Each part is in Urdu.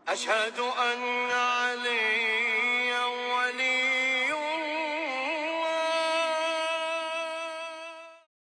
أشهد أن عليا ولي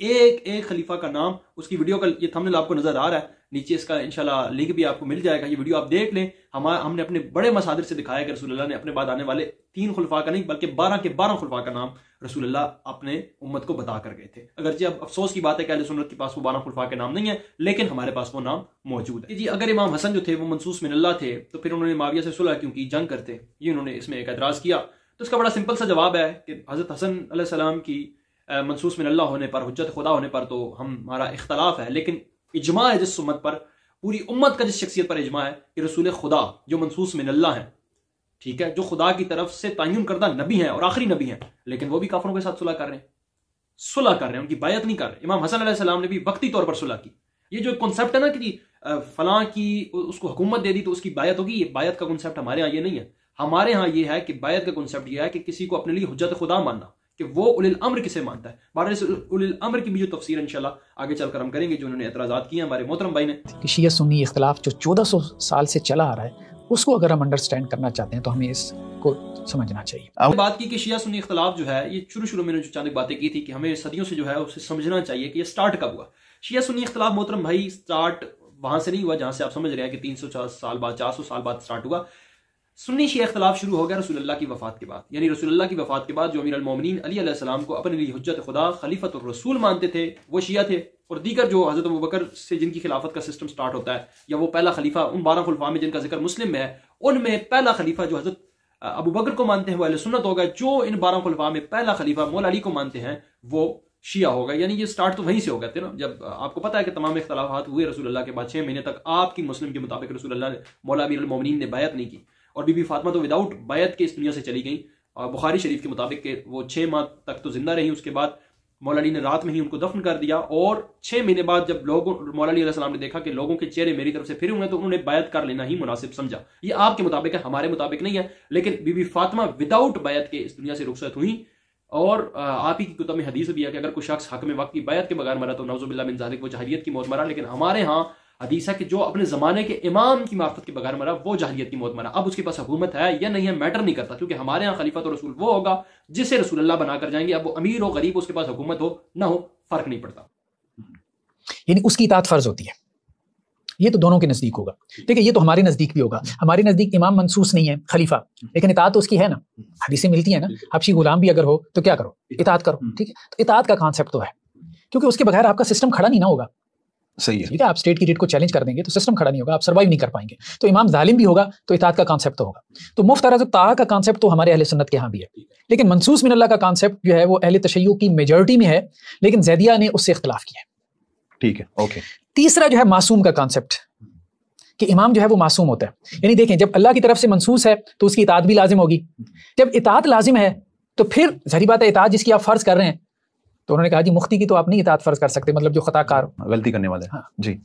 ایک ایک خلیفہ کا نام، اس کی ویڈیو کا یہ تھمبنیل آپ کو نظر آ رہا ہے، نیچے اس کا انشاءاللہ لنک بھی آپ کو مل جائے گا، یہ ویڈیو آپ دیکھ لیں۔ ہم نے اپنے بڑے مصادر سے دکھایا کہ رسول اللہ نے اپنے بعد آنے والے 3 خلفاء کا نہیں بلکہ 12 کے 12 خلفاء کا نام رسول اللہ اپنے امت کو بتا کر گئے تھے۔ اگرچہ اب افسوس کی بات ہے کہ اہل سنت کے پاس وہ 12 خلفاء کے نام نہیں ہیں، لیکن ہمارے پاس وہ نام موجود ہے۔ جی اگر امام حسن جو تھے وہ منصوص من اللہ تھے تو پھر انہوں نے معاویہ سے صلح کیوں کی، جنگ کرتے، یہ انہوں نے اس میں ایک اعتراض کیا۔ تو اس کا بڑا سمپل سا جواب ہے کہ حضرت حسن علیہ السلام کی منصوص من اللہ ہونے پر، حجت خدا ہونے پر تو ہمارا اختلاف ہے، لیکن اجماع ہے جس امت پر، پوری امت کا جس شخصیت پر اجماع ہے کہ رسول خدا جو منصوص من اللہ ہیں، ٹھیک ہے، جو خدا کی طرف سے تعین کردہ نبی ہیں اور آخری نبی ہیں، لیکن وہ بھی کافروں کے ساتھ صلح کر رہے ہیں، ان کی بیعت نہیں کر رہے۔ امام حسن علیہ السلام نے بھی وقتی طور پر صلح کی۔ یہ جو کنسیپٹ ہے نا کہ فلاں کی اس کو حکومت دے دی تو اس کی بیعت ہوگی، یہ بیعت کا کنسیپٹ ہمارے ہاں یہ نہیں ہے۔ ہمارے ہاں یہ ہے کہ بیعت کا کنسیپٹ یہ ہے کہ کسی کو اپنے لیے حجت خدا ماننا، کہ وہ اولی الامر کسے مانتا ہے۔ بہرحال اولی الامر کی بھی جو تفسیر انشاءاللہ آگے چل کر ہم کریں گے، جو انہوں نے اعتراضات کیے ہیں ہمارے محترم بھائی نے۔ کہ شیعہ سنی اختلاف جو 1400 سال سے چلا آ رہا ہے، اس کو اگر ہم انڈرسٹینڈ کرنا چاہتے ہیں تو ہمیں اس کو سمجھنا چاہیے۔ بات کی کہ شیعہ سنی اختلاف جو ہے، یہ شروع میں نے جو چند باتیں کی تھی کہ ہمیں صدیوں سے جو ہے اسے سمجھنا چاہیے کہ یہ سٹارٹ کب ہوا۔ شیعہ سنی اختلاف محترم بھائی سٹارٹ وہاں سے نہیں ہوا جہاں سے آپ سمجھ رہے ہیں کہ 300 سال بعد 400 سال بعد سٹارٹ ہوا۔ سنی شیعہ اختلاف شروع ہو گیا رسول اللہ کی وفات کے بعد، یعنی رسول اللہ کی وفات کے بعد جو امیر المومنین علی علیہ السلام کو اپنے لیے حجت خدا، خلیفۃ الرسول مانتے تھے، وہ شیعہ تھے، اور دیگر جو حضرت ابوبکر سے جن کی خلافت کا سسٹم سٹارٹ ہوتا ہے، یا وہ پہلا خلیفہ ان 12 خلفاء میں جن کا ذکر مسلم میں ہے، ان میں پہلا خلیفہ جو حضرت ابوبکر کو مانتے ہیں وہ اہل سنت ہوگا، جو ان 12 خلفاء میں پہلا خلیفہ مولا علی کو مانتے ہیں وہ شیعہ ہوگا۔ یعنی یہ سٹارٹ تو وہیں سے ہو گئے تھے نا، جب آپ کو پتا ہے کہ تمام اختلافات ہوئے رسول اللہ کے بعد 6 مہینے تک آپ کی مسلم کے مطابق رسول اللہ نے مولا امیر المومنین نے بیعت نہیں کی، اور بی بی فاطمہ تو وداؤٹ بیعت کے اس دنیا سے چلی گئیں، اور بخاری شریف کے مطابق کہ وہ 6 ماہ تک تو زندہ رہی، اس کے بعد مولا علی نے رات میں ہی ان کو دفن کر دیا، اور 6 مہینے بعد جب مولا علی علیہ السلام نے دیکھا کہ لوگوں کے چہرے میری طرف سے پھرے ہوئے تو انہوں نے بیعت کر لینا ہی مناسب سمجھا۔ یہ آپ کے مطابق ہے، ہمارے مطابق نہیں ہے، لیکن بی بی فاطمہ وداؤٹ بیعت کے اس دنیا سے رخصت ہوئی، اور آپ ہی کی کتب میں حدیث بھی ہے کہ اگر کوئی شخص حق میں وقت کی بیعت کے بغیر مرا تو نعوذ باللہ من ذالک وہ جاہلیت کی موت مرا، لیکن ہمارے ہاں حدیث ہے کہ جو اپنے زمانے کے امام کی معرفت کے بغیر مرا وہ جاہلیت کی موت مرا۔ اب اس کے پاس حکومت ہے یا نہیں ہے میٹر نہیں کرتا، کیونکہ ہمارے ہاں خلیفہ تو رسول وہ ہوگا جسے رسول اللہ بنا کر جائیں گے، اب وہ امیر ہو غریب اس کے پاس حکومت ہو نہ ہو فرق نہیں پڑتا، یعنی اس کی اطاعت فرض ہوتی ہے۔ یہ تو دونوں کے نزدیک ہوگا، ٹھیک ہے، یہ تو ہمارے نزدیک بھی ہوگا۔ ہمارے نزدیک امام منصوص نہیں ہے خلیفہ، لیکن اطاعت تو اس کی ہے نا، حدیثیں ملتی ہیں نا، حبشی غلام بھی اگر ہو تو کیا کرو، اطاعت کرو، ٹھیک ہے۔ تو اطاعت کا کانسیپٹ تو ہے، کیونکہ اس کے بغیر آپ کا سسٹم کھڑا نہیں نہ ہوگا، صحیح ہے، ٹھیک ہے، آپ اسٹیٹ کی ریٹ کو چیلنج کر دیں گے تو سسٹم کھڑا نہیں ہوگا، آپ سروائیو نہیں کر پائیں گے۔ تو امام ظالم بھی ہوگا تو اطاعت کا کانسیپٹ تو ہوگا۔ تو مفت ارض طاعہ کا کانسیپٹ تو ہمارے اہل سنت کے ہاں بھی ہے، لیکن منصوص من اللہ کا کانسیپٹ جو ہے وہ اہل تشیع کی میجورٹی میں ہے، لیکن زیدیہ نے اس سے اختلاف کیا ہے، ٹھیک ہے، اوکے۔ تیسرا جو ہے معصوم کا کانسیپٹ، کہ امام جو ہے وہ معصوم ہوتا ہے، یعنی دیکھیں جب اللہ کی طرف سے منصوص ہے تو اس کی اطاعت بھی لازم ہوگی، جب اطاعت لازم ہے تو پھر ظاہری بات ہے اطاعت جس کی آپ فرض کر رہے ہیں، تو انہوں نے کہا جی مفتی کی تو آپ نہیں اطاعت فرض کر سکتے، مطلب جو خطا کار غلطی کرنے والے، ہاں جی،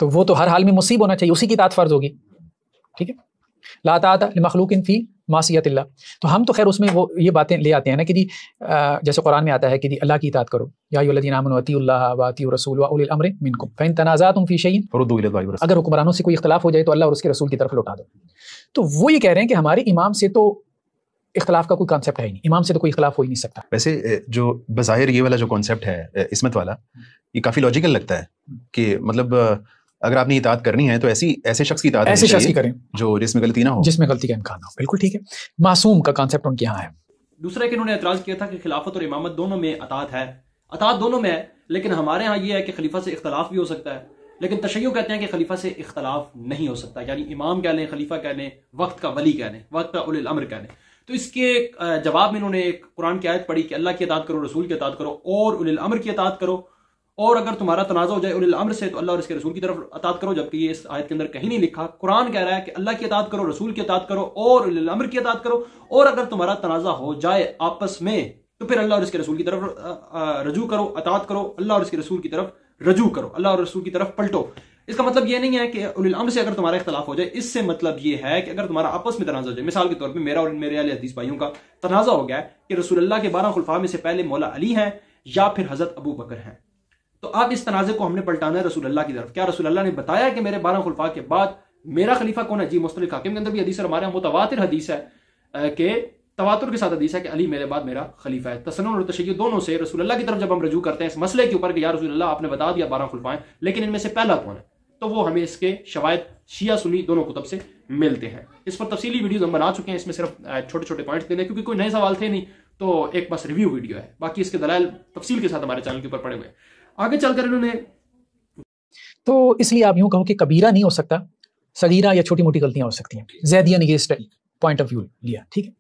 تو وہ تو ہر حال میں مصیب ہونا چاہیے، اسی کی اطاعت فرض ہوگی، ٹھیک ہے۔ لا طاعۃ لمخلوق فی معصیت اللہ، تو ہم تو خیر اس میں وہ یہ باتیں لے آتے ہیں نا کہ جی جیسے قرآن میں آتا ہے کہ جی اللہ کی اطاعت کرو، یا ایھا الذین آمنوا اطیعوا اللہ واطیعوا الرسول واولی الامر منکم فإن تنازعتم فی شیء فردوہ الی اللہ والرسول، اگر حکمرانوں سے کوئی اختلاف ہو جائے تو اللہ اور اس کے رسول کی طرف لوٹا دو۔ تو وہ یہ کہہ رہے ہیں کہ ہمارے امام سے تو اختلاف کا کوئی کانسیپٹ ہے ہی نہیں، امام سے تو کوئی اختلاف ہو ہی نہیں سکتا۔ ویسے جو بظاہر یہ والا جو کانسیپٹ ہے عصمت والا، یہ کافی لاجیکل لگتا ہے کہ مطلب اگر آپ نے اطاعت کرنی ہے تو ایسے شخص کی اطاعت ایسے شخص کی کریں جو جس میں غلطی نہ ہو، جس میں غلطی کا امکان نہ ہو، بالکل ٹھیک ہے۔ معصوم کا کانسیپٹ ان کے یہاں ہے۔ دوسرا کہ انہوں نے اعتراض کیا تھا کہ خلافت اور امامت دونوں میں اطاعت ہے، اطاعت دونوں میں ہے، لیکن ہمارے ہاں یہ ہے کہ خلیفہ سے اختلاف بھی ہو سکتا ہے، لیکن تشیع کہتے ہیں کہ خلیفہ سے اختلاف نہیں ہو سکتا، یعنی امام کہہ لیں، خلیفہ کہہ لیں، وقت کا ولی کہہ لیں، وقت کا اولی الامر کہہ لیں۔ تو اس کے جواب میں انہوں نے ایک قرآن کی آیت پڑھی کہ اللہ کی اطاعت کرو، رسول کی اطاعت کرو اور اولی الامر کی اطاعت کرو، اور اگر تمہارا تنازع ہو جائے اولی الامر سے تو اللہ اور اس کے رسول کی طرف اطاعت کرو، جبکہ یہ اس آیت کے اندر کہیں نہیں لکھا۔ قرآن کہہ رہا ہے کہ اللہ کی اطاعت کرو، رسول کی اطاعت کرو اور اولی الامر کی اطاعت کرو، اور اگر تمہارا تنازع ہو جائے آپس میں تو پھر اللہ اور اس کے رسول کی طرف رجوع کرو، اطاعت کرو، اللہ اور اس کے رسول کی طرف رجوع کرو، اللہ اور رسول کی طرف پلٹو۔ اس کا مطلب یہ نہیں ہے کہ اولی الامر سے اگر تمہارا اختلاف ہو جائے، اس سے مطلب یہ ہے کہ اگر تمہارا آپس میں تنازع ہو جائے، مثال کے طور پہ میرا اور میرے اہل حدیث بھائیوں کا تنازع ہو گیا ہے کہ رسول اللہ کے 12 خلفاء میں سے پہلے مولا علی ہیں یا پھر حضرت ابو بکر ہیں، تو اب اس تنازع کو ہم نے پلٹانا ہے رسول اللہ کی طرف۔ کیا رسول اللہ نے بتایا کہ میرے 12 خلفاء کے بعد میرا خلیفہ کون ہے؟ جی مستدرک حاکم کے اندر بھی حدیث ہے، ہمارے یہاں متواتر حدیث ہے کہ تواتر کے ساتھ حدیث ہے کہ علی میرے بعد میرا خلیفہ ہے. تسنن اور تشیع دونوں سے رسول اللہ کی طرف جب ہم رجوع کرتے ہیں اس مسئلے کے اوپر کہ یا رسول اللہ آپ نے بتا دیا 12 خلفاء ہیں لیکن ان میں سے پہلا کون ہے, تو وہ ہمیں اس کے شواہد شیعہ سنی دونوں کتب سے ملتے ہیں. اس پر تفصیلی ویڈیوز ہم بنا چکے ہیں, اس میں صرف چھوٹے چھوٹے پوائنٹس دینے کیونکہ کوئی نئے سوال تھے نہیں, تو ایک بس ریویو ویڈیو ہے, باقی اس کے دلائل تفصیل کے ساتھ ہمارے چینل کے اوپر پڑے ہوئے ہیں. آگے چل کر انہوں نے تو اس لیے آپ یوں کہو کہ کبیرہ نہیں ہو سکتا, صغیرہ یا چھوٹی موٹی غلطیاں ہو سکتی ہیں. زیدیہ نے یہ پوائنٹ آف ویو لیا, ٹھیک ہے.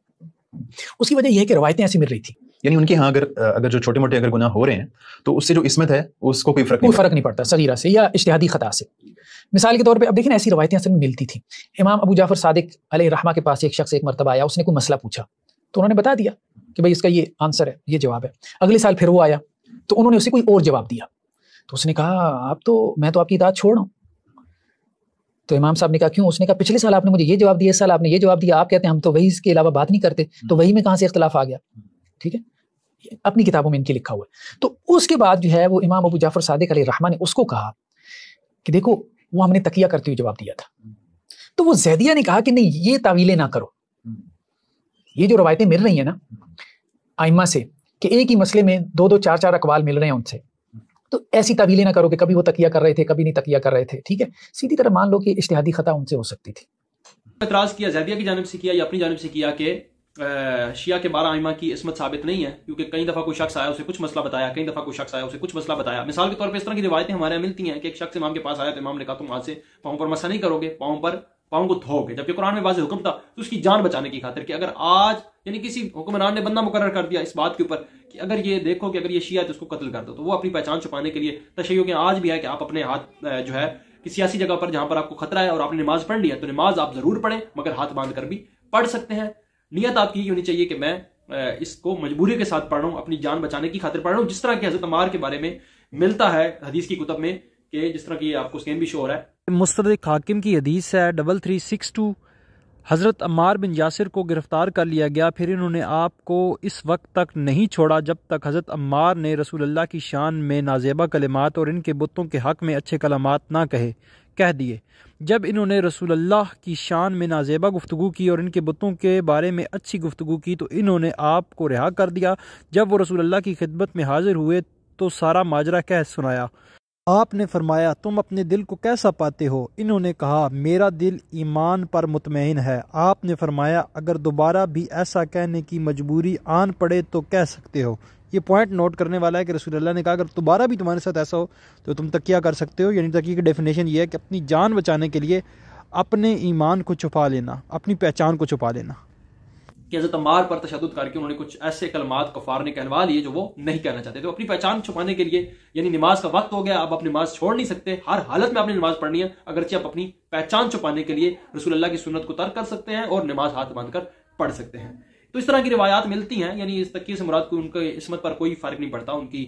اس کی وجہ یہ ہے کہ روایتیں ایسی مل رہی تھی, یعنی ان کے ہاں اگر جو چھوٹے موٹے اگر گناہ ہو رہے ہیں تو اس سے جو عصمت ہے اس کو کوئی فرق نہیں پڑتا صغیرہ سے یا اجتہادی خطا سے. مثال کے طور پہ اب دیکھیں ایسی روایتیں اصل میں ملتی تھیں. امام ابو جعفر صادق علیہ رحمہ کے پاس ایک شخص ایک مرتبہ آیا, اس نے کوئی مسئلہ پوچھا تو انہوں نے بتا دیا کہ بھائی اس کا یہ آنسر ہے, یہ جواب ہے. اگلے سال پھر وہ آیا تو انہوں نے اسے کوئی اور جواب دیا, تو اس نے کہا میں تو آپ کی اطاعت چھوڑ رہا ہوں. تو امام صاحب نے کہا کیوں؟ اس نے کہا پچھلے سال آپ نے مجھے یہ جواب دیا, اس سال آپ نے یہ جواب دیا, آپ کہتے ہیں ہم تو وحی کے علاوہ بات نہیں کرتے, تو وحی میں کہاں سے اختلاف آ گیا؟ ٹھیک ہے, اپنی کتابوں میں ان کی لکھا ہوا ہے. تو اس کے بعد جو ہے وہ امام ابو جعفر صادق علیہ الرحمہ نے اس کو کہا کہ دیکھو وہ ہم نے تقیہ کرتے ہوئے جواب دیا تھا. تو وہ زیدیہ نے کہا کہ نہیں یہ تعویلیں نہ کرو, یہ جو روایتیں مل رہی ہیں نا ائمہ سے کہ ایک ہی مسئلے میں 2 4 اقوال مل رہے ہیں ان سے, تو ایسی تعویلیں نہ کرو کہ کبھی وہ تقیہ کر رہے تھے کبھی نہیں تقیہ کر رہے تھے. ٹھیک ہے, سیدھی طرح مان لو کہ اجتہادی خطا ان سے ہو سکتی تھی. اعتراض کیا زیدیہ کی جانب سے کیا یا اپنی جانب سے کیا کہ شیعہ کے 12 ائمہ کی عصمت ثابت نہیں ہے, کیونکہ کئی دفعہ کوئی شخص آیا اسے کچھ مسئلہ بتایا, کئی دفعہ کوئی شخص آیا اسے کچھ مسئلہ بتایا. مثال کے طور پہ اس طرح کی روایتیں ہمارے یہاں ملتی ہیں کہ ایک شخص امام کے پاس آیا تو امام نے کہا تم آج سے پاؤں پر مسح نہیں کرو گے, پاؤں کو دھو گے, جبکہ قرآن میں واضح حکم تھا تو اس کی جان بچانے کی خاطر کہ اگر آج یعنی کسی حکمران نے بندہ مقرر کر دیا اس بات کے اوپر کہ اگر یہ دیکھو کہ اگر یہ شیعہ ہے تو اس کو قتل کر دو, تو وہ اپنی پہچان چھپانے کے لیے تشیع کے آج بھی ہے کہ آپ اپنے ہاتھ جو ہے کسی سیاسی جگہ پر جہاں پر آپ کو خطرہ ہے اور آپ نے نماز پڑھنی ہے تو نماز آپ ضرور پڑھیں مگر ہاتھ باندھ کر بھی پڑھ سکتے ہیں. نیت آپ کی ہونی چاہیے کہ میں اس کو مجبوری کے ساتھ پڑھ رہا ہوں, اپنی جان بچانے کی خاطر پڑھ رہا ہوں, جس طرح کہ حضرت عمار کے بارے میں ملتا ہے حدیث کی کتب میں کہ جس طرح کی آپ کو سکین بھی شو ہو رہا ہے. مستدرک حاکم کی حدیث ہے 3362, حضرت عمار بن یاسر کو گرفتار کر لیا گیا, پھر انہوں نے آپ کو اس وقت تک نہیں چھوڑا جب تک حضرت عمار نے رسول اللہ کی شان میں نازیبہ کلمات اور ان کے بتوں کے حق میں اچھے کلمات نہ کہہ دیے. جب انہوں نے رسول اللہ کی شان میں نازیبہ گفتگو کی اور ان کے بتوں کے بارے میں اچھی گفتگو کی تو انہوں نے آپ کو رہا کر دیا. جب وہ رسول اللہ کی خدمت میں حاضر ہوئے تو سارا ماجرا کہہ سنایا. آپ نے فرمایا تم اپنے دل کو کیسا پاتے ہو؟ انہوں نے کہا میرا دل ایمان پر مطمئن ہے. آپ نے فرمایا اگر دوبارہ بھی ایسا کہنے کی مجبوری آن پڑے تو کہہ سکتے ہو. یہ پوائنٹ نوٹ کرنے والا ہے کہ رسول اللہ نے کہا اگر دوبارہ بھی تمہارے ساتھ ایسا ہو تو تم تقیہ کر سکتے ہو. یعنی تقیہ کی ڈیفینیشن یہ ہے کہ اپنی جان بچانے کے لیے اپنے ایمان کو چھپا لینا, اپنی پہچان کو چھپا لینا. کہ حضرت عمار پر تشدد کر کے انہوں نے کچھ ایسے کلمات کفار نے کہلوا لیے جو وہ نہیں کہنا چاہتے تھے. اپنی پہچان چھپانے کے لیے یعنی نماز کا وقت ہو گیا, اب آپ نماز چھوڑ نہیں سکتے, ہر حالت میں آپ نے نماز پڑھنی ہے, اگرچہ آپ اپنی پہچان چھپانے کے لیے رسول اللہ کی سنت کو ترک کر سکتے ہیں اور نماز ہاتھ باندھ کر پڑھ سکتے ہیں. تو اس طرح کی روایات ملتی ہیں, یعنی اس تقیہ سے مراد کو ان کی عصمت پر کوئی فرق نہیں پڑتا ان کی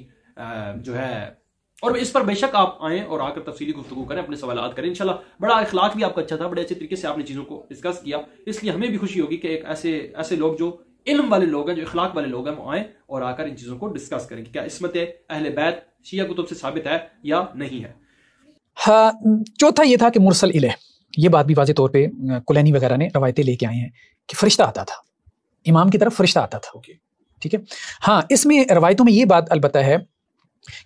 جو ہے. اور اس پر بے شک آپ آئیں اور آ کر تفصیلی گفتگو کریں, اپنے سوالات کریں. انشاءاللہ بڑا اخلاق بھی آپ کا اچھا تھا, بڑے اچھے طریقے سے آپ نے چیزوں کو ڈسکس کیا, اس لیے ہمیں بھی خوشی ہوگی کہ ایک ایسے لوگ جو علم والے لوگ ہیں, جو اخلاق والے لوگ ہیں, وہ آئیں اور آ کر ان چیزوں کو ڈسکس کریں کہ کیا عصمت اہل بیت شیعہ کتب سے ثابت ہے یا نہیں ہے. ہاں, چوتھا یہ تھا کہ مرسل الیہ, یہ بات بھی واضح طور پہ کلینی وغیرہ نے روایتیں لے کے آئے ہیں کہ فرشتہ آتا تھا, امام کی طرف فرشتہ آتا تھا. ٹھیک ہے, ہاں اس میں روایتوں میں یہ بات البتہ ہے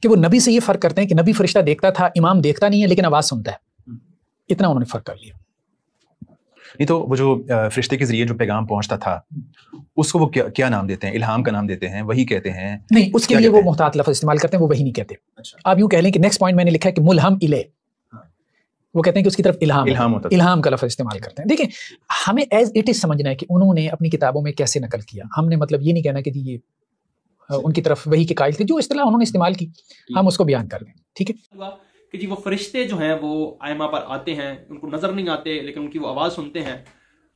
کہ وہ نبی سے یہ فرق کرتے ہیں کہ نبی فرشتہ دیکھتا تھا, امام دیکھتا نہیں ہے لیکن آواز سنتا ہے, اتنا انہوں نے فرق کر لیا. نہیں تو وہ جو فرشتے کے ذریعے جو پیغام پہنچتا تھا اس کو وہ کیا نام دیتے ہیں؟ الہام کا نام دیتے ہیں, وہی کہتے ہیں؟ نہیں, اس کے لیے وہ محتاط لفظ استعمال کرتے ہیں, وہ وہی نہیں کہتے. آپ یوں کہہ لیں کہ نیکسٹ پوائنٹ میں نے لکھا ہے کہ ملہم الیہ, وہ کہتے ہیں کہ اس کی طرف الہام کا لفظ استعمال کرتے ہیں. دیکھیں ہمیں ایز اٹ از سمجھنا ہے کہ انہوں نے اپنی کتابوں میں کیسے نقل کیا. ہم نے مطلب یہ نہیں کہنا کہ یہ ان کی طرف وہی کے قائل تھے, جو اصطلاح انہوں نے استعمال کی ہم اس کو بیان کر لیں. ٹھیک ہے کہ جی وہ فرشتے جو ہیں وہ ائمہ پر آتے ہیں, ان کو نظر نہیں آتے لیکن ان کی وہ آواز سنتے ہیں,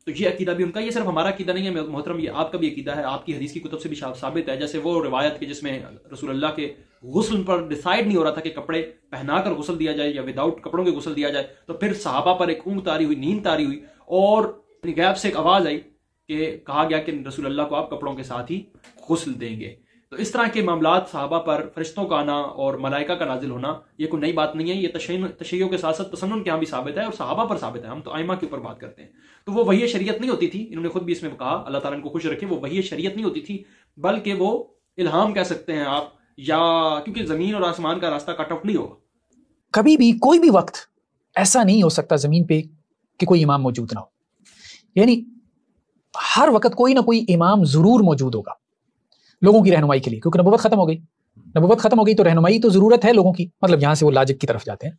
تو یہ عقیدہ بھی ان کا, یہ صرف ہمارا عقیدہ نہیں ہے محترم, یہ آپ کا بھی عقیدہ ہے, آپ کی حدیث کی کتب سے بھی ثابت ہے. جیسے وہ روایت کے جس میں رسول اللہ کے غسل پر ڈیسائیڈ نہیں ہو رہا تھا کہ کپڑے پہنا کر غسل دیا جائے یا وداؤٹ کپڑوں کے غسل دیا جائے, تو پھر صحابہ پر ایک اونگ تاری ہوئی, نیند تاری ہوئی, اور غیب سے ایک آواز آئی کہ کہا گیا کہ رسول اللہ کو آپ کپڑوں کے ساتھ ہی غسل دیں گے. تو اس طرح کے معاملات صحابہ پر فرشتوں کا آنا اور ملائکہ کا نازل ہونا یہ کوئی نئی بات نہیں ہے، یہ تشیع کے ساتھ ساتھ تسنن کے ہاں بھی ثابت ہے اور صحابہ پر ثابت ہے، ہم تو ائمہ کے اوپر بات کرتے ہیں۔ تو وہ وحی شریعت نہیں ہوتی تھی، انہوں نے خود بھی اس میں کہا، اللہ تعالیٰ ان کو خوش رکھے، وہ وحی شریعت نہیں ہوتی تھی بلکہ وہ الہام کہہ سکتے ہیں آپ، یا کیونکہ زمین اور آسمان کا راستہ کٹ آف نہیں ہوگا۔ کبھی بھی کوئی بھی وقت ایسا نہیں ہو سکتا زمین پہ کہ کوئی امام موجود نہ ہو، یعنی ہر وقت کوئی نہ کوئی امام ضرور موجود ہوگا لوگوں کی رہنمائی کے لیے، کیونکہ نبوت ختم ہو گئی تو رہنمائی تو ضرورت ہے لوگوں کی، مطلب یہاں سے وہ لاجک کی طرف جاتے ہیں،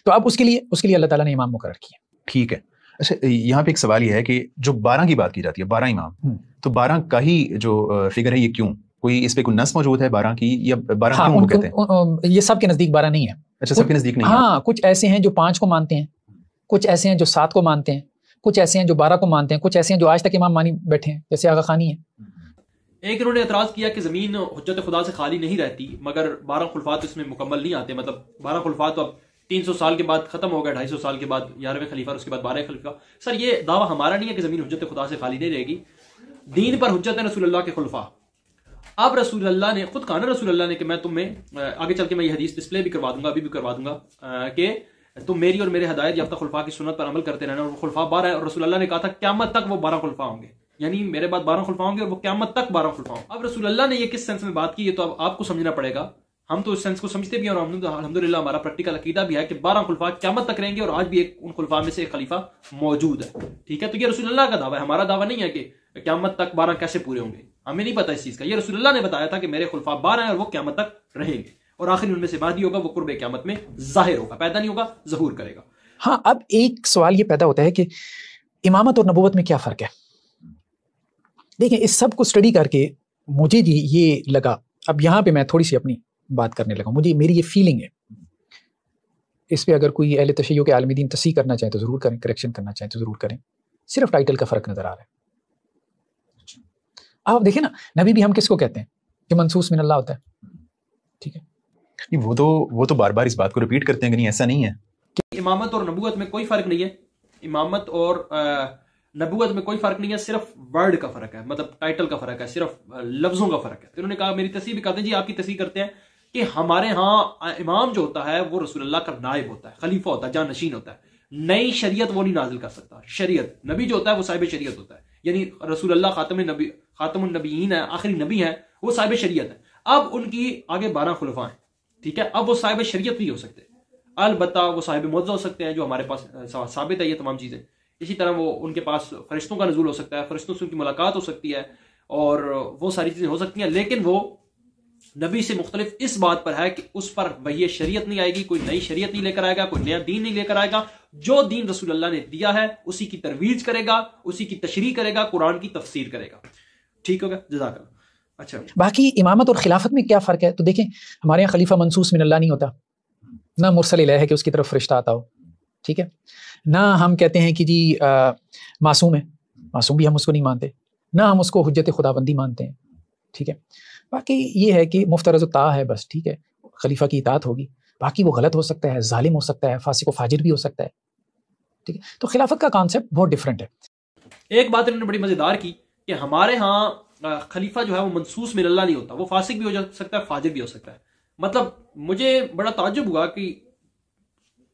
تو اب اس کے لیے اللہ تعالیٰ نے امام مقرر کیے۔ ٹھیک ہے، اچھا یہاں پہ ایک سوال یہ ہے کہ جو 12 کی بات کی جاتی ہے، 12 امام، تو 12 کا ہی جو فگر ہے یہ کیوں؟ کوئی اس پہ کوئی نص موجود ہے 12 کی، یا 12 کیوں وہ کہتے ہیں؟ یہ سب کے نزدیک 12 نہیں ہے۔ اچھا سب کے نزدیک نہیں ہے؟ ہاں، کچھ ایسے ہیں جو 5 کو مانتے ہیں، کچھ ایسے ہیں جو 7 کو مانتے ہیں، کچھ ایسے ہیں جو 12 کو مانتے ہیں، کچھ ایسے ہیں جو آج تک امام مانی بیٹھے ہیں جیسے آغا خانی ہے۔ ایک انہوں نے اعتراض کیا کہ زمین حجت خدا سے خالی نہیں رہتی، مگر 12 خلفات اس میں مکمل نہیں آتے، مطلب 12 خلفات تو اب 300 سال کے بعد ختم ہو گیا، 250 سال کے بعد 11ویں خلیفہ اور اس کے بعد 12 خلیفہ۔ سر یہ دعویٰ ہمارا نہیں ہے کہ زمین حجت خدا سے خالی نہیں رہے گی، دین پر حجت ہے رسول اللہ کے خلفاء۔ اب رسول اللہ نے خود کہا نا، رسول اللہ نے کہ میں تمہیں آگے چل کے میں یہ حدیث ڈسپلے بھی کروا دوں گا، ابھی بھی کروا دوں گا، کہ تم میری اور میرے ہدایت یافتہ خلفاء کی سنت پر عمل کرتے رہنا، اور وہ خلفاء 12 ہے، اور رسول اللہ نے کہا تھا قیامت تک وہ 12 خلفاء ہوں گے، یعنی میرے بعد 12 خلفاء ہوں گے اور وہ قیامت تک 12 خلفاء ہوں گے۔ اب رسول اللہ نے یہ کس سینس میں بات کی، یہ تو اب آپ کو سمجھنا پڑے گا، ہم تو اس سینس کو سمجھتے بھی ہیں اور الحمدللہ ہمارا پریکٹیکل عقیدہ بھی ہے کہ 12 خلفاء قیامت تک رہیں گے، اور آج بھی ان خلفاء میں سے ایک خلیفہ موجود ہے، ٹھیک ہے۔ تو یہ رسول اللہ کا دعویٰ ہے، ہمارا دعویٰ نہیں ہے کہ قیامت تک 12 کیسے پورے ہوں گے، ہمیں نہیں پتا اس چیز کا، یہ رسول اللہ نے بتایا تھا کہ میرے خلفاء 12 ہیں اور وہ قیامت تک رہیں گے، اور آخر ان میں سے مہدی ہوگا، وہ قرب قیامت میں ظاہر ہوگا، پیدا نہیں ہوگا، ظہور کرے گا۔ ہاں، اب ایک سوال یہ پیدا ہوتا ہے کہ امامت اور نبوت میں کیا فرق ہے؟ دیکھیں، اس سب کو اسٹڈی کر کے مجھے جی یہ لگا، اب یہاں پہ میں تھوڑی سی اپنی بات کرنے لگا، میری یہ فیلنگ ہے، اس پہ اگر کوئی اہل تشیع کے عالم دین تصحیح کرنا چاہیں تو ضرور کریں، کریکشن کرنا چاہیں تو ضرور کریں، صرف ٹائٹل کا فرق نظر آ رہا ہے۔ آپ دیکھیں نا، نبی بھی ہم کس کو کہتے ہیں کہ منصوص من اللہ ہوتا ہے، ٹھیک ہے، وہ تو بار بار اس بات کو ریپیٹ کرتے ہیں کہ نہیں ایسا نہیں ہے کہ امامت اور نبوت میں کوئی فرق نہیں ہے، امامت اور نبوت میں کوئی فرق نہیں ہے، صرف ورڈ کا فرق ہے، مطلب ٹائٹل کا فرق ہے، صرف لفظوں کا فرق ہے۔ انہوں نے کہا، میری تصحیح بھی کرتے ہیں جی، آپ کی تصحیح کرتے ہیں کہ ہمارے ہاں امام جو ہوتا ہے وہ رسول اللہ کا نائب ہوتا ہے، خلیفہ ہوتا ہے، جانشین ہوتا ہے، نئی شریعت وہ نہیں نازل کر سکتا۔ شریعت نبی جو ہوتا ہے وہ صاحب شریعت ہوتا ہے، یعنی رسول اللہ خاتم النبیین ہے، آخری نبی ہے، وہ صاحب شریعت ہے۔ اب ان کی آگے 12 خلفاء ہیں، ٹھیک ہے، اب وہ صاحب شریعت نہیں ہو سکتے، البتہ وہ صاحب معجزہ ہو سکتے ہیں، جو ہمارے پاس ثابت ہے یہ تمام چیزیں۔ اسی طرح وہ ان کے پاس فرشتوں کا نزول ہو سکتا ہے، فرشتوں سے ان کی ملاقات ہو سکتی ہے، اور وہ ساری چیزیں ہو سکتی ہیں، لیکن وہ نبی سے مختلف اس بات پر ہے کہ اس پر وحی شریعت نہیں آئے گی، کوئی نئی شریعت نہیں لے کر آئے گا، کوئی نیا دین نہیں لے کر آئے گا، جو دین رسول اللہ نے دیا ہے اسی کی ترویج کرے گا، اسی کی تشریح کرے گا، قرآن کی تفسیر کرے گا۔ ٹھیک ہوگا، جزاک اللہ۔ اچھا، باقی امامت اور خلافت میں کیا فرق ہے؟ تو دیکھیں، ہمارے یہاں خلیفہ منصوص من اللہ نہیں ہوتا، نہ مرسل الیہ ہے کہ اس کی طرف فرشتہ آتا ہو، ٹھیک ہے، نہ ہم کہتے ہیں کہ جی معصوم ہے، معصوم بھی ہم اس کو نہیں مانتے، نہ ہم اس کو حجت خداوندی مانتے ہیں، ٹھیک ہے۔ باقی یہ ہے کہ مفترض الطاعہ ہے بس، ٹھیک ہے، خلیفہ کی اطاعت ہوگی، باقی وہ غلط ہو سکتا ہے، ظالم ہو سکتا ہے، فاسق و فاجر بھی ہو سکتا ہے، ٹھیک ہے۔ تو خلافت کا کانسیپٹ بہت ڈفرینٹ ہے۔ ایک بات انہوں نے بڑی مزیدار کی کہ ہمارے ہاں خلیفہ جو ہے وہ منصوص من اللہ نہیں ہوتا، وہ فاسق بھی ہو سکتا ہے، فاجر بھی ہو سکتا ہے۔ مطلب مجھے بڑا تعجب ہوا کہ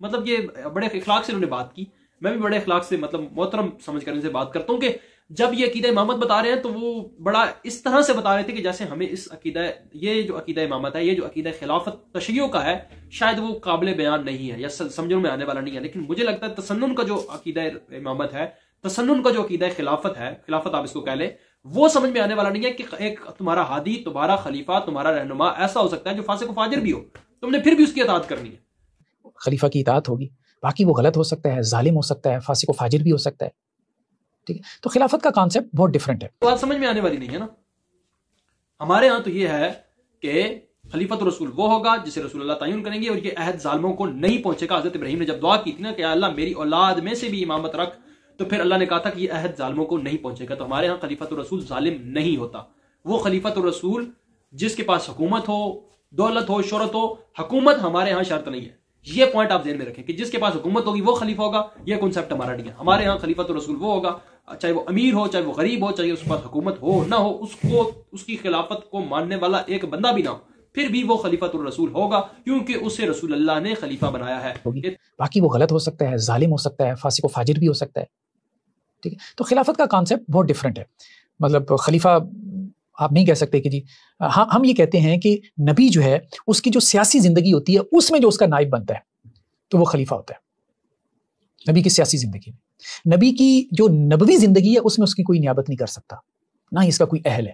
مطلب یہ بڑے اخلاق سے انہوں نے بات کی، میں بھی بڑے اخلاق سے مطلب محترم سمجھ کر ان سے بات کرتا ہوں کہ جب یہ عقیدہ امامت بتا رہے ہیں تو وہ بڑا اس طرح سے بتا رہے تھے کہ جیسے ہمیں اس عقیدہ، یہ جو عقیدہ امامت ہے، یہ جو عقیدہ خلافت تشیع کا ہے، شاید وہ قابل بیان نہیں ہے یا سمجھنے میں آنے والا نہیں ہے، لیکن مجھے لگتا ہے تسنن کا جو عقیدہ امامت ہے، تسنن کا جو عقیدہ خلافت ہے، خلافت آپ اس کو کہہ لیں، وہ سمجھ میں آنے والا نہیں ہے کہ ایک تمہارا ہادی، تمہارا خلیفہ، تمہارا رہنما ایسا ہو سکتا ہے جو فاسق و فاجر بھی ہو، تم نے پھر بھی اس کی اطاعت کرنی ہے۔ خلیفہ کی اطاعت ہوگی، باقی وہ غلط ہو سکتا ہے، ظالم ہو سکتا ہے، فاسق و فاجر بھی ہو سکتا ہے، ٹھیک ہے۔ تو خلافت کا کانسیپٹ بہت ڈفرینٹ ہے، بات سمجھ میں آنے والی نہیں ہے نا۔ ہمارے ہاں تو یہ ہے کہ خلیفۃ رسول وہ ہوگا جسے رسول اللہ تعین کریں گے، اور یہ عہد ظالموں کو نہیں پہنچے گا۔ حضرت ابراہیم نے جب دعا کی تھی نا کہ اللہ میری اولاد میں سے بھی امامت رکھ، تو پھر اللہ نے کہا تھا کہ یہ عہد ظالموں کو نہیں پہنچے گا۔ تو ہمارے ہاں خلیفۃ الرسول ظالم نہیں ہوتا، وہ خلیفۃ الرسول جس کے پاس حکومت ہو، دولت ہو، شہرت ہو۔ حکومت ہمارے ہاں شرط نہیں ہے، یہ پوائنٹ آپ ذہن میں رکھیں کہ جس کے پاس حکومت ہوگی وہ خلیفہ ہوگا، یہ کنسیپٹ ہمارا نہیں ہے۔ ہمارے ہاں خلیفۃ الرسول وہ ہوگا چاہے وہ امیر ہو, چاہے وہ غریب ہو, چاہے اس کے پاس حکومت ہو نہ ہو, اس کی خلافت کو ماننے والا ایک بندہ بھی نہ ہو, پھر بھی وہ خلیفۃ الرسول ہوگا, کیونکہ اسے رسول اللہ نے خلیفہ بنایا ہے. باقی وہ غلط ہو سکتا ہے, ظالم ہو سکتا ہے, فاسق و فاجر بھی ہو سکتا ہے, ٹھیک ہے. تو خلافت کا کانسیپٹ بہت ڈفرینٹ ہے. مطلب خلیفہ آپ نہیں کہہ سکتے کہ جی, ہم یہ کہتے ہیں کہ نبی جو ہے اس کی جو سیاسی زندگی ہوتی ہے اس میں جو اس کا نائب بنتا ہے تو وہ خلیفہ ہوتا ہے. نبی کی سیاسی زندگی میں, نبی کی جو نبوی زندگی ہے اس میں اس کی کوئی نیابت نہیں کر سکتا, نہ ہی اس کا کوئی اہل ہے.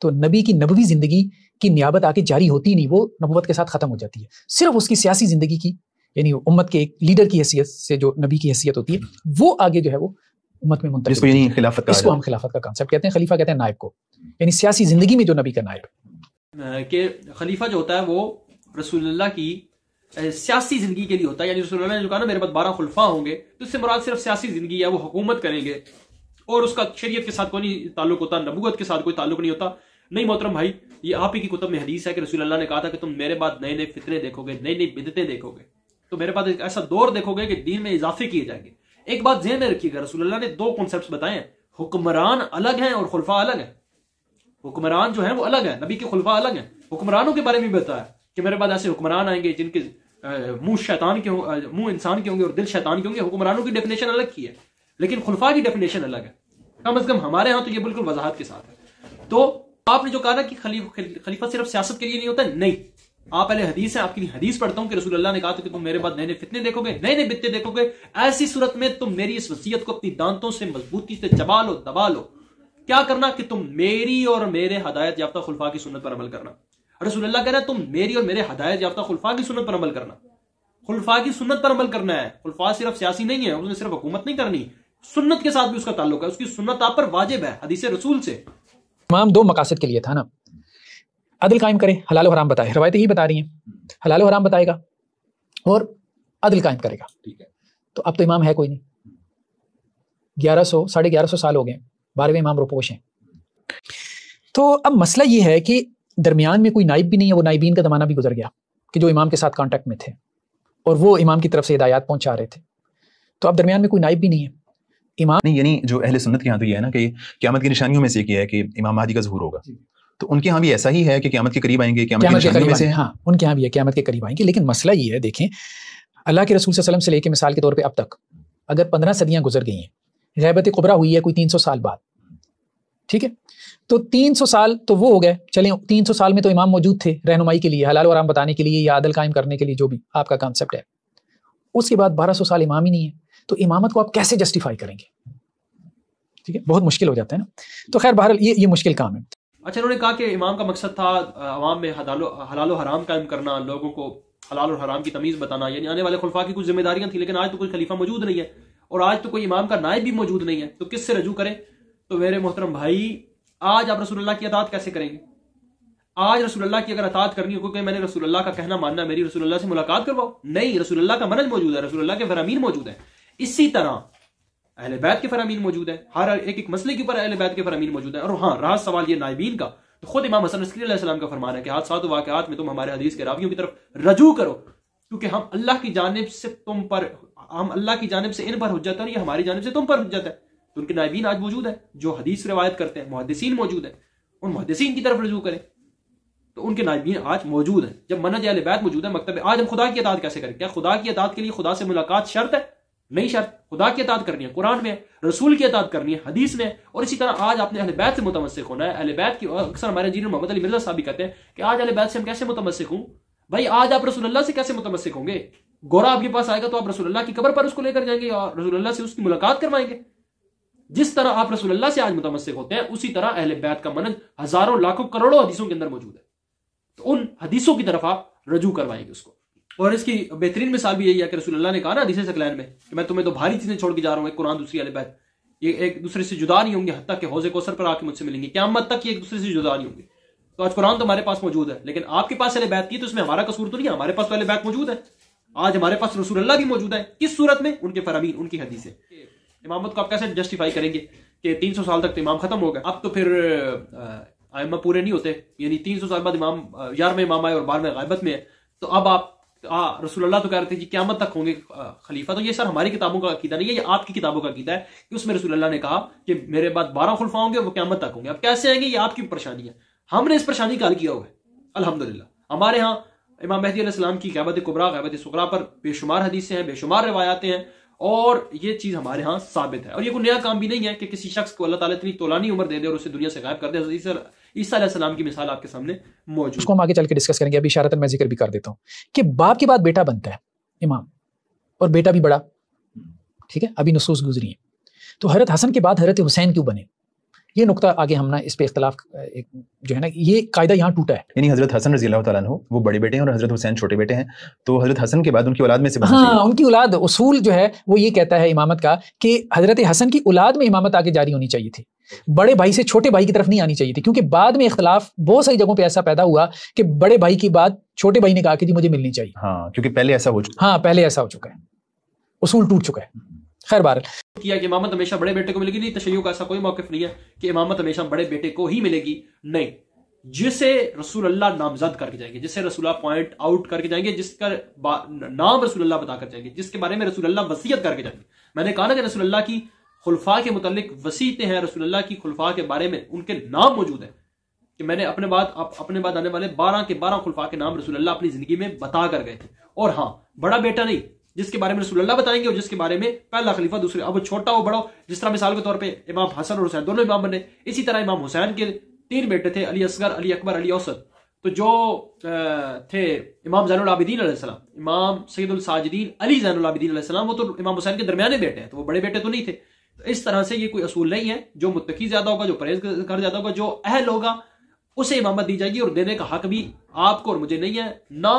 تو نبی کی نبوی زندگی کی نیابت آگے جاری ہوتی نہیں, وہ نبوت کے ساتھ ختم ہو جاتی ہے. صرف اس کی سیاسی زندگی کی, یعنی امت کے ایک لیڈر کی حیثیت سے جو نبی کی حیثیت ہوتی ہے, وہ آگے جو ہے وہ امت میں منتقل, اس کو ہم خلافت کا کانسیپٹ کہتے ہیں. خلیفہ کہتے ہیں نائب کو, یعنی سیاسی زندگی میں جو نبی کا نائب. کہ خلیفہ جو ہوتا ہے وہ رسول اللہ کی سیاسی زندگی کے لیے ہوتا ہے. یعنی رسول اللہ نے جو کہا نا میرے بعد 12 خلفاء ہوں گے, تو اس سے مراد صرف سیاسی زندگی ہے, وہ حکومت کریں گے اور اس کا شریعت کے ساتھ کوئی تعلق ہوتا, نبوت کے ساتھ کوئی تعلق نہیں ہوتا. نہیں محترم بھائی, یہ آپ ہی کی کتب میں حدیث ہے کہ رسول اللہ نے کہا تھا کہ تم میرے بعد نئے نئے فتنے دیکھو گے, نئی نئی بدعتیں دیکھو گے, تو میرے بعد ایک ایسا دور دیکھو گے کہ دین میں اضافے کیے جائیں گے. ایک بات ذہن میں رکھیے گا, رسول اللہ نے 2 کانسیپٹس بتائے ہیں, حکمران الگ ہیں اور خلفاء الگ ہیں. حکمران جو ہیں وہ الگ ہیں, نبی کے خلفاء الگ ہیں. حکمرانوں کے بارے میں بھی بتایا کہ میرے بعد ایسے حکمران آئیں گے جن کے منہ شیطان کے منہ انسان کے ہوں گے اور دل شیطان کے ہوں گے. حکمرانوں کی ڈیفینیشن الگ کی ہے, لیکن خلفاء کی ڈیفینیشن الگ ہے. کم از کم ہمارے ہاں تو یہ بالکل وضاحت کے ساتھ ہے. تو آپ نے جو کہا نا کہ خلیفہ صرف سیاست کے لیے نہیں ہوتا, نہیں, آپ پہلے حدیث ہیں, آپ کی حدیث پڑھتا ہوں کہ رسول اللہ نے کہا تھا کہ تم میرے بعد نئے نئے فتنے دیکھو گے, نئے نئے بدعتیں دیکھو گے. ایسی صورت میں تم میری اس وصیت کو اپنی دانتوں سے مضبوطی سے چبا لو, دبا لو. کیا کرنا کہ تم میری اور میرے ہدایت یافتہ خلفاء کی سنت پر عمل کرنا. رسول اللہ کہہ رہا ہے تم میری اور میرے ہدایت یافتہ خلفاء کی سنت پر عمل کرنا. خلفاء کی سنت پر عمل کرنا ہے. خلفاء صرف سیاسی نہیں ہے, اس نے صرف حکومت نہیں کرنی, سنت کے ساتھ بھی اس کا تعلق ہے. اس کی سنت آپ پر واجب ہے حدیث رسول سے. امام 2 مقاصد کے لیے تھا نا, عدل قائم کرے, حلال و حرام بتائے, روایتیں یہی بتا رہی ہیں, حلال و حرام بتائے گا اور عدل قائم کرے گا. ٹھیک ہے, تو اب تو امام ہے کوئی نہیں, 1100 سال ہو گئے, 12ویں امام روپوش ہیں. تو اب مسئلہ یہ ہے کہ درمیان میں کوئی نائب بھی نہیں ہے, وہ نائبین کا زمانہ بھی گزر گیا کہ جو امام کے ساتھ کانٹیکٹ میں تھے اور وہ امام کی طرف سے ہدایات پہنچا رہے تھے. تو اب درمیان میں کوئی نائب بھی نہیں ہے. امام نہیں, یعنی جو اہل سنت کے یہاں تو یہ ہے نا کہ قیامت کی نشانیوں میں سے ایک یہ ہے کہ امام مہدی کا ظہور ہوگا. تو ان کے ہاں بھی ایسا ہی ہے کہ قیامت کے قریب آئیں گے, قیامت کے قریب سے. ہاں, ان کے ہاں بھی ہے قیامت کے قریب آئیں گے. لیکن مسئلہ یہ ہے, دیکھیں اللہ کے رسول صلی اللہ علیہ وسلم سے لے کے مثال کے طور پہ اب تک اگر 15 صدیاں گزر گئی ہیں, غیبت کبریٰ ہوئی ہے کوئی 300 سال بعد, ٹھیک ہے, تو 300 سال تو وہ ہو گئے. چلیں 300 سال میں تو امام موجود تھے رہنمائی کے لیے, حلال و حرام بتانے کے لیے یا عدل قائم کرنے کے لیے, جو بھی آپ کا کانسیپٹ ہے. اس کے بعد 1200 سال امام ہی نہیں ہے, تو امامت کو آپ کیسے جسٹیفائی کریں گے؟ ٹھیک ہے, بہت مشکل ہو جاتا ہے نا. تو خیر بہرحال یہ مشکل کام ہے. اچھا, انہوں نے کہا کہ امام کا مقصد تھا عوام میں حلال و حرام قائم کرنا, لوگوں کو حلال اور حرام کی تمیز بتانا, یعنی آنے والے خلفاء کی کچھ ذمہ داریاں تھیں. لیکن آج تو کوئی خلیفہ موجود نہیں ہے اور آج تو کوئی امام کا نائب بھی موجود نہیں ہے, تو کس سے رجوع کریں؟ تو میرے محترم بھائی, آج آپ رسول اللہ کی اطاعت کیسے کریں گے؟ آج رسول اللہ کی اگر اطاعت کرنی ہو کیونکہ میں نے رسول اللہ کا کہنا ماننا, میری رسول اللہ سے ملاقات کرواؤ, نہیں, رسول اللہ کا منہج موجود ہے, رسول اللہ کے فرامین موجود ہیں. اسی طرح اہل بیت کے فرامین موجود ہیں, ہر ایک مسئلے کے اوپر اہل بیت کے فرامین موجود ہیں. اور ہاں, رہا سوال یہ نائبین کا, تو خود امام حسن عسکری علیہ السلام کا فرمان ہے کہ حادثات و واقعات میں تم ہمارے حدیث کے راویوں کی طرف رجوع کرو, کیونکہ ہم اللہ کی جانب سے ان پر حجت ہے اور یہ ہماری جانب سے تم پر حجت ہے. تو ان کے نائبین آج موجود ہیں جو حدیث روایت کرتے ہیں, محدثین موجود ہیں, ان محدثین کی طرف رجوع کریں. تو ان کے نائبین آج موجود ہیں. جب منہج اہل بیت موجود ہے, مکتب, آج ہم خدا کی اطاعت کیسے کریں؟ کیا خدا کی اطاعت کے لیے خدا سے ملاقات شرط ہے؟ نہیں شرط. خدا کی اطاعت کرنی ہے قرآن میں, رسول کی اطاعت کرنی ہے حدیث میں. اور اسی طرح آج آپ نے اہل بیت سے متمسک ہونا ہے. اہل بیت کی اکثر ہمارے انجینئر محمد علی مرزا صاحب بھی کہتے ہیں کہ آج اہل بیت سے ہم کیسے متمسک ہوں؟ بھائی آج آپ رسول اللہ سے کیسے متمسک ہوں گے؟ گورا آپ کے پاس آئے گا تو آپ رسول اللہ کی قبر پر اس کو لے کر جائیں گے اور رسول اللہ سے اس کی ملاقات کروائیں گے. جس طرح آپ رسول اللہ سے آج متمسک ہوتے ہیں, اسی طرح اہل بیت کا منہج ہزاروں لاکھوں کروڑوں حدیثوں کے اندر موجود ہے. تو ان حدیثوں کی طرف آپ رجوع کروائیں گے اس کو. اور اس کی بہترین مثال بھی یہی ہے کہ رسول اللہ نے کہا نا حدیث ثقلین میں کہ میں تمہیں 2 بھاری چیزیں چھوڑ کے جا رہا ہوں, ایک قرآن, دوسری اہل بیت. یہ ایک دوسرے سے جدا نہیں ہوں گے حتیٰ کہ حوض کوثر پر آ کے مجھ سے ملیں گے, قیامت تک یہ ایک دوسرے سے جدا نہیں ہوں گے. تو آج قرآن تو ہمارے پاس موجود ہے, لیکن آپ کے پاس اہل بیت کی, تو اس میں ہمارا قصور تو نہیں ہے, ہمارے پاس تو اہل بیت موجود ہے. آج ہمارے پاس رسول اللہ بھی موجود ہے. کس صورت میں؟ ان کے فرامین, ان کی حدیثیں. امامت کو آپ کیسے جسٹیفائی کریں گے کہ 300 سال تک تو امام ختم ہو گئے, اب تو پھر ائمہ پورے نہیں ہوتے, یعنی 300 سال بعد امام 11ویں امام آئے اور 12ویں غیبت میں ہے, تو اب آپ رسول اللہ تو کہہ رہے تھے کہ قیامت تک ہوں گے خلیفہ. تو یہ سر ہماری کتابوں کا عقیدہ نہیں ہے, یہ آپ کی کتابوں کا عقیدہ ہے کہ اس میں رسول اللہ نے کہا کہ میرے بعد 12 خلفاء ہوں گے, وہ قیامت تک ہوں گے. اب کیسے آئیں گے یہ آپ کی پریشانی ہے, ہم نے اس پریشانی کا حل کیا ہوا ہے الحمدللہ. ہمارے ہاں امام مہدی علیہ السلام کی غیبت کبریٰ غیبت صغریٰ پر بے شمار حدیثیں ہیں, بے شمار روایاتیں ہیں, اور یہ چیز ہمارے ہاں ثابت ہے. اور یہ کوئی نیا کام بھی نہیں ہے کہ کسی شخص کو اللہ تعالیٰ اتنی طولانی عمر دے دے اور اسے دنیا سے غائب کر دے. عیسیٰ علیہ السلام کی مثال آپ کے سامنے موجود. اس کو ہم آگے چل کے ڈسکس کریں گے. ابھی اشارتاً میں ذکر بھی کر دیتا ہوں کہ باپ کے بعد بیٹا بنتا ہے امام, اور بیٹا بھی بڑا, ٹھیک ہے, ابھی نصوص گزری ہیں. تو حضرت حسن کے بعد حضرت حسین کیوں بنے, یہ نقطہ آگے ہم نا اس پہ اختلاف جو ہے نا, یہ قاعدہ یہاں ٹوٹا ہے. یعنی حضرت حسن رضی اللہ تعالیٰ عنہ وہ بڑے بیٹے ہیں اور حضرت حسین چھوٹے بیٹے ہیں, تو حضرت حسن کے بعد ان کی اولاد میں سے ہاں ان کی اولاد, اصول جو ہے وہ یہ کہتا ہے امامت کا کہ حضرت حسن کی اولاد میں امامت آگے جاری ہونی چاہیے تھی, بڑے بھائی سے چھوٹے بھائی کی طرف نہیں آنی چاہیے تھی, کیونکہ بعد میں اختلاف بہت ساری جگہوں پہ ایسا پیدا ہوا کہ بڑے بھائی کی بات چھوٹے بھائی نے کہا کہ جی مجھے ملنی چاہیے. ہاں کیونکہ پہلے ایسا ہو چکا, ہاں پہلے ایسا ہو چکا ہے, اصول ٹوٹ چکا ہے. خیر بہر کیا کہ امامت ہمیشہ بڑے بیٹے کو ملے گی, نہیں, تشیع کا ایسا کوئی موقف نہیں ہے کہ امامت ہمیشہ بڑے بیٹے کو ہی ملے گی. نہیں, جسے رسول اللہ نامزد کر کے جائیں گے, جسے رسول اللہ پوائنٹ آؤٹ کر کے جائیں گے, جس کا نام رسول اللہ بتا کر جائیں گے, جس کے بارے میں رسول اللہ وصیت کر کے جائیں گے. میں نے کہا نا کہ رسول اللہ کی خلفاء کے متعلق وصیتیں ہیں, رسول اللہ کی خلفاء کے بارے میں ان کے نام موجود ہیں, کہ میں نے اپنے بعد آنے والے 12 کے 12 خلفاء کے نام رسول اللہ اپنی زندگی میں بتا کر گئے تھے. اور ہاں بڑا بیٹا نہیں, جس کے بارے میں رسول اللہ بتائیں گے اور جس کے بارے میں پہلا خلیفہ دوسرے, اب وہ چھوٹا ہو بڑا ہو, جس طرح مثال کے طور پہ امام حسن اور حسین دونوں امام بنے, اسی طرح امام حسین کے 3 بیٹے تھے, علی اصغر, علی اکبر, علی اوسط. تو جو تھے امام زین العابدین علیہ السلام, امام سید الساجدین علی زین العابدین علیہ السلام, وہ تو امام حسین کے درمیانے بیٹے ہیں, تو وہ بڑے بیٹے تو نہیں تھے. تو اس طرح سے یہ کوئی اصول نہیں ہے, جو متقی زیادہ ہوگا, جو پرہیزگار زیادہ ہوگا, جو اہل ہوگا اسے امامت دی جائے گی, اور دینے کا حق بھی آپ کو اور مجھے نہیں ہے, نہ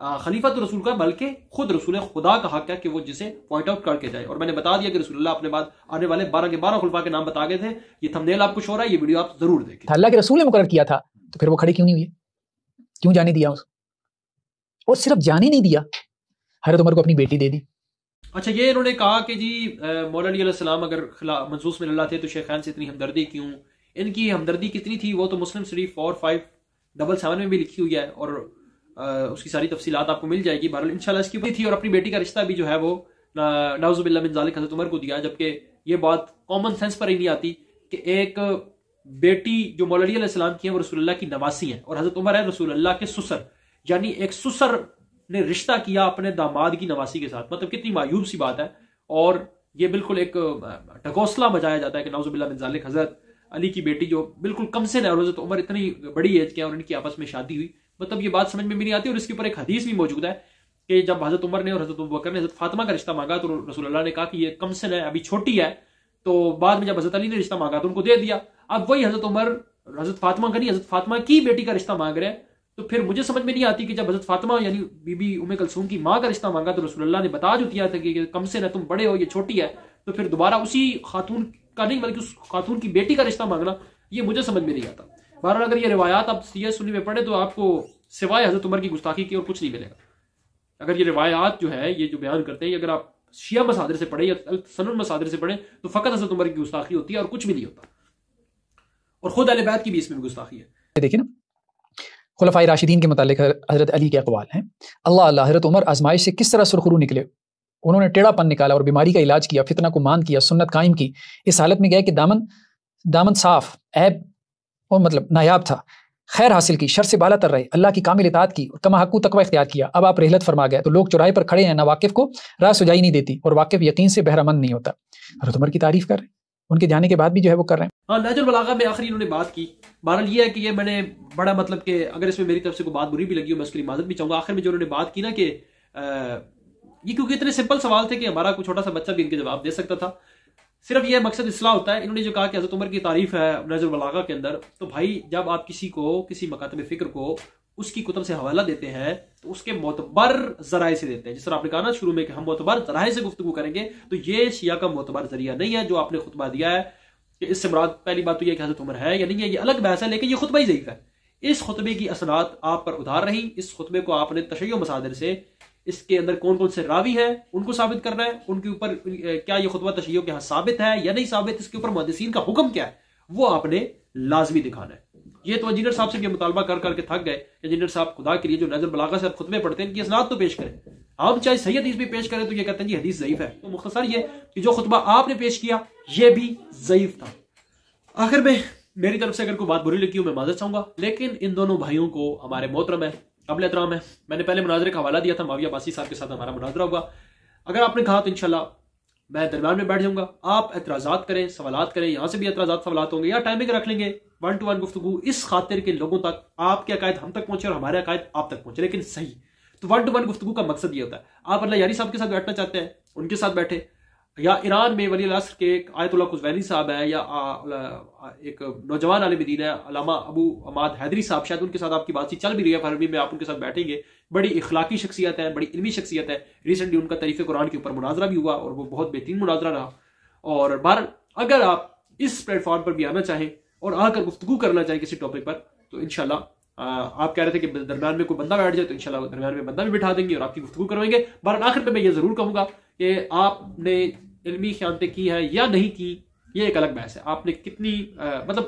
خلیفۃ رسول کا, بلکہ خود رسول خدا کا حق ہے کہ وہ جسے پوائنٹ آؤٹ کر کے جائے. اور میں نے بتا دیا کہ رسول اللہ اپنے بعد آنے والے 12 کے 12 خلفاء کے نام بتا گئے تھے. یہ تھمبنیل آپ کو شو رہا ہے, یہ ویڈیو آپ ضرور دیکھیں. اللہ کے رسول نے مقرر کیا تھا, تو پھر وہ کھڑے کیوں نہیں ہوئے, کیوں جانے دیا اس, اور صرف جانے نہیں دیا, حضرت عمر کو اپنی بیٹی دے دی. اچھا, یہ انہوں نے کہا کہ جی مولا علی علیہ السلام اگر منصوص من اللہ تھے تو شیخین سے اتنی ہمدردی کیوں, ان کی ہمدردی کتنی تھی وہ تو مسلم شریف 4577 میں بھی لکھی ہوئی ہے, اور اس کی ساری تفصیلات آپ کو مل جائے گی. بہرحال انشاءاللہ اس کی تھی, اور اپنی بیٹی کا رشتہ بھی جو ہے وہ نعوذ باللہ من ذالک حضرت عمر کو دیا, جبکہ یہ بات کامن سینس پر ہی نہیں آتی کہ ایک بیٹی جو مولا علی علیہ السلام کی ہے وہ رسول اللہ کی نواسی ہیں, اور حضرت عمر ہے رسول اللہ کے سسر, یعنی ایک سسر نے رشتہ کیا اپنے داماد کی نواسی کے ساتھ. مطلب کتنی معیوب سی بات ہے, اور یہ بالکل ایک ڈھکوسلا بجایا جاتا ہے کہ نعوذ باللہ من ذالک حضرت علی کی بیٹی جو بالکل کم سے اور حضرت عمر اتنی بڑی ایج کے ہیں اور ان کی آپس میں شادی ہوئی. مطلب یہ بات سمجھ میں بھی نہیں آتی. اور اس کے اوپر ایک حدیث بھی موجود ہے کہ جب حضرت عمر نے اور حضرت ابوبکر نے حضرت فاطمہ کا رشتہ مانگا تو رسول اللہ نے کہا کہ یہ کم سن ہے, ابھی چھوٹی ہے. تو بعد میں جب حضرت علی نے رشتہ مانگا تو ان کو دے دیا. اب وہی حضرت عمر حضرت فاطمہ کا نہیں, حضرت فاطمہ کی بیٹی کا رشتہ مانگ رہے ہیں. تو پھر مجھے سمجھ میں نہیں آتی کہ جب حضرت فاطمہ یعنی بی بی ام کلثوم کی ماں کا رشتہ مانگا تو رسول اللہ نے بتا جو دیا تھا کہ کم سے نہ تم بڑے ہو, یہ چھوٹی ہے, تو پھر دوبارہ اسی خاتون کا نہیں بلکہ اس خاتون کی بیٹی کا رشتہ مانگنا, یہ مجھے سمجھ میں نہیں آتا. بہرحال اگر یہ روایات آپ سیاہ سنی میں پڑھیں تو آپ کو سوائے حضرت عمر کی گستاخی کی اور کچھ نہیں ملے گا. اگر یہ روایات جو ہے یہ جو بیان کرتے ہیں, اگر آپ شیعہ مصادر سے پڑھیں یا سنن مصادر سے پڑھیں تو فقط حضرت عمر کی گستاخی ہوتی ہے اور کچھ بھی نہیں ہوتا, اور خود اہل بیت کی بھی اس میں گستاخی ہے. دیکھیں نا خلفائے راشدین کے متعلق حضرت علی کے اقوال ہیں. اللہ حضرت عمر آزمائش سے کس طرح سرخرو نکلے, انہوں نے ٹیڑھا پن نکالا اور بیماری کا علاج کیا, فتنہ کو مان کیا, سنت قائم کی. اس حالت میں گئے کہ دامن صاف, عیب اور مطلب نایاب تھا, خیر حاصل کی, شر سے بالا تر رہے, اللہ کی کامل اطاعت کی, کما حقو تقوی اختیار کیا. اب آپ رحلت فرما گئے تو لوگ چوراہے پر کھڑے ہیں, نہ واقف کو راہ سجائی نہیں دیتی اور واقف یقین سے بہرہ مند نہیں ہوتا. حضرت عمر کی تعریف کر رہے ہیں, ان کے جانے کے بعد بھی جو ہے وہ کر رہے ہیں. ہاں, نہج البلاغہ میں آخری انہوں نے بات کی. بہرحال یہ ہے کہ یہ میں نے بڑا مطلب کہ اگر اس میں میری طرف سے کوئی بات بری بھی لگی ہو میں اس کے لیے معذرت بھی چاہوں گا. آخر میں جو انہوں نے بات کی نا کہ یہ کیونکہ اتنے سمپل سوال تھے کہ ہمارا کوئی چھوٹا سا بچہ بھی ان کے جواب دے سکتا تھا, صرف یہ مقصد اصلاح ہوتا ہے. انہوں نے جو کہا کہ حضرت عمر کی تعریف ہے نہج البلاغہ کے اندر, تو بھائی جب آپ کسی کو کسی مکاتب فکر کو اس کی کتب سے حوالہ دیتے ہیں تو اس کے معتبر ذرائع سے دیتے ہیں. جس طرح آپ نے کہا نا شروع میں کہ ہم معتبر ذرائع سے گفتگو کریں گے, تو یہ شیعہ کا معتبر ذریعہ نہیں ہے جو آپ نے خطبہ دیا ہے کہ اس سے مراد پہلی بات تو یہ کہ حضرت عمر ہے یا نہیں ہے, یہ الگ بحث ہے, لیکن یہ خطبہ ہی ضعیف ہے. اس خطبے کی اسناد آپ پر ادھار رہی, اس خطبے کو آپ نے تشیع مصادر سے اس کے اندر کون کون سے راوی ہیں ان کو ثابت کرنا ہے, ان کے اوپر کیا یہ خطبہ تشیع کے ہاں ثابت ہے یا نہیں ثابت, اس کے اوپر محدثین کا حکم کیا ہے وہ آپ نے لازمی دکھانا ہے. یہ تو انجینئر صاحب سے بھی مطالبہ کر کر کے تھک گئے. انجینئر صاحب خدا کے لیے جو نظر البلاغہ سے خطبے پڑھتے ہیں ان کی اسناد تو پیش کریں. آپ چاہے صحیح حدیث بھی پیش کریں تو یہ کہتے ہیں جی حدیث ضعیف ہے. تو مختصر یہ کہ جو خطبہ آپ نے پیش کیا یہ بھی ضعیف تھا. آخر میں میری طرف سے اگر کوئی بات بری لگی ہو میں معذرت چاہوں گا، لیکن ان دونوں بھائیوں کو ہمارے محترم ہے، قابل احترام ہے. میں نے پہلے مناظرے کا حوالہ دیا تھا، معاویہ عباسی صاحب کے ساتھ ہمارا مناظرہ ہوگا. اگر آپ نے کہا تو انشاءاللہ میں درمیان میں بیٹھ جاؤں گا. آپ اعتراضات کریں، سوالات کریں، یہاں سے بھی اعتراضات سوالات ہوں گے، یا ٹائمنگ رکھ لیں گے 1 to 1 گفتگو، اس خاطر کے لوگوں تک آپ کے عقائد ہم تک پہنچے اور ہمارے عقائد آپ تک پہنچے، لیکن صحیح. تو 1 to 1 گفتگو کا مقصد یہ ہوتا ہے. آپ اللہ یاری صاحب کے ساتھ بیٹھنا چاہتے ہیں ان کے ساتھ بیٹھے، یا ایران میں ولی العصر کے آیت اللہ قزوینی صاحب ہیں، یا ایک نوجوان عالم دین ہے علامہ ابو عماد حیدری صاحب، شاید ان کے ساتھ آپ کی بات چیت چل بھی رہی ہے فروری میں، آپ ان کے ساتھ بیٹھیں گے. بڑی اخلاقی شخصیت ہے، بڑی علمی شخصیت ہے. ریسنٹلی ان کا تعریف قرآن کے اوپر مناظرہ بھی ہوا اور وہ بہت بہترین مناظرہ رہا. اور بہرحال اگر آپ اس پلیٹ فارم پر بھی آنا چاہیں اور آ کر گفتگو کرنا چاہیں کسی ٹاپک پر تو انشاءاللہ آپ کہہ رہے تھے کہ درمیان میں کوئی بندہ بیٹھ جائے تو انشاءاللہ درمیان میں بندہ بھی بٹھا دیں گے اور آپ کی گفتگو کروائیں گے. بہرحال آخر پہ میں یہ ضرور کہوں گا کہ آپ نے علمی خیانتیں کی ہیں یا نہیں کی یہ ایک الگ بحث ہے. آپ نے کتنی مطلب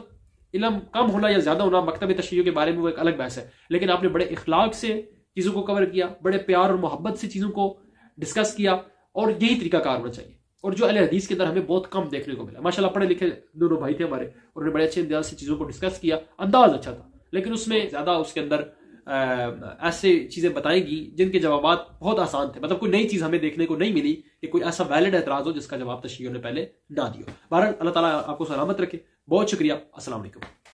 علم کم ہونا یا زیادہ ہونا مکتب تشیع کے بارے میں وہ ایک الگ بحث ہے، لیکن آپ نے بڑے اخلاق سے چیزوں کو کور کیا، بڑے پیار اور محبت سے چیزوں کو ڈسکس کیا، اور یہی طریقہ کار ہونا چاہیے. اور جو اہل حدیث کے اندر ہمیں بہت کم دیکھنے کو ملا. ماشاءاللہ پڑھے لکھے دونوں بھائی تھے ہمارے، اور انہوں نے بڑے اچھے انداز سے چیزوں کو ڈسکس کیا. انداز اچھا تھا، لیکن اس میں زیادہ اس کے اندر ایسے چیزیں بتائیں گی جن کے جوابات بہت آسان تھے. مطلب کوئی نئی چیز ہمیں دیکھنے کو نہیں ملی کہ کوئی ایسا ویلڈ اعتراض ہو جس کا جواب تشیعوں نے پہلے نہ دیا. بہرحال اللہ تعالیٰ آپ کو سلامت رکھے. بہت شکریہ. السلام علیکم.